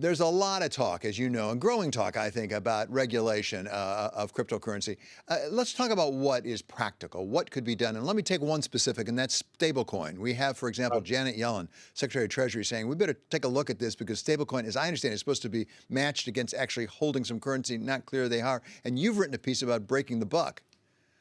There's a lot of talk, as you know, and growing talk, I think, about regulation of cryptocurrency. Let's talk about what is practical, what could be done. And let me take one specific, and that's stablecoin. We have, for example, Right. Janet Yellen, Secretary of Treasury, saying we better take a look at this because stablecoin, as I understand, is supposed to be matched against actually holding some currency. Not clear they are. And you've written a piece about breaking the buck.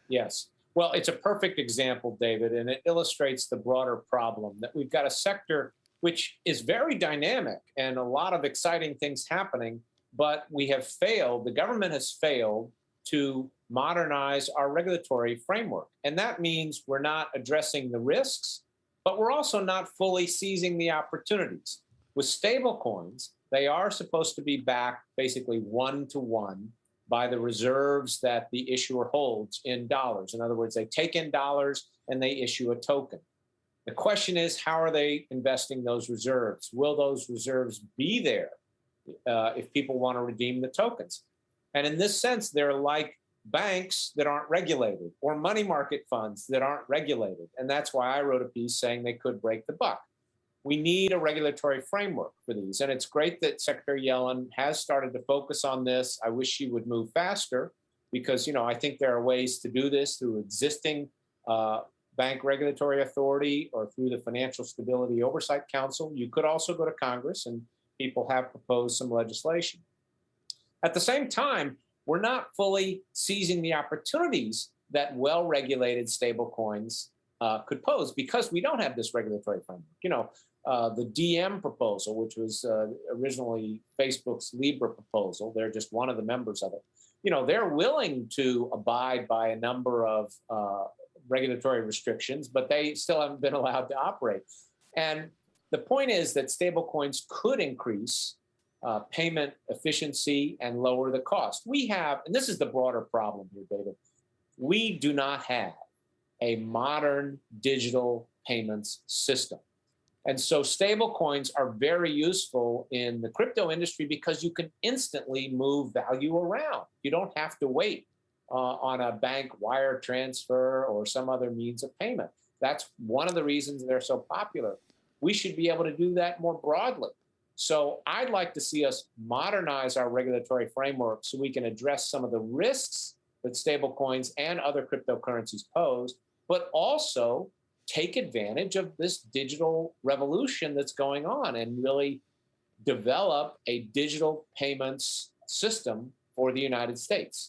Yes. Well, it's a perfect example, David, and it illustrates the broader problem that we've got a sector which is very dynamic and a lot of exciting things happening, but we have failed, the government has failed to modernize our regulatory framework. And that means we're not addressing the risks, but we're also not fully seizing the opportunities. With stablecoins, they are supposed to be backed basically one to one by the reserves that the issuer holds in dollars. In other words, they take in dollars and they issue a token. The question is, how are they investing those reserves? Will those reserves be there if people want to redeem the tokens? And in this sense, they're like banks that aren't regulated or money market funds that aren't regulated. And that's why I wrote a piece saying they could break the buck. We need a regulatory framework for these. And it's great that Secretary Yellen has started to focus on this. I wish she would move faster because, I think there are ways to do this through existing bank regulatory authority or through the Financial Stability Oversight Council. You could also go to Congress, and people have proposed some legislation. At the same time, we're not fully seizing the opportunities that well-regulated stablecoins could pose because we don't have this regulatory framework. The DM proposal, which was originally Facebook's Libra proposal, they're just one of the members of it. They're willing to abide by a number of regulatory restrictions, but they still haven't been allowed to operate. And the point is that stablecoins could increase payment efficiency and lower the cost. We have, and this is the broader problem here, David, we do not have a modern digital payments system. And so stablecoins are very useful in the crypto industry because you can instantly move value around. You don't have to wait on a bank wire transfer or some other means of payment. That's one of the reasons they're so popular. We should be able to do that more broadly. So I'd like to see us modernize our regulatory framework so we can address some of the risks that stablecoins and other cryptocurrencies pose, but also take advantage of this digital revolution that's going on and really develop a digital payments system for the United States.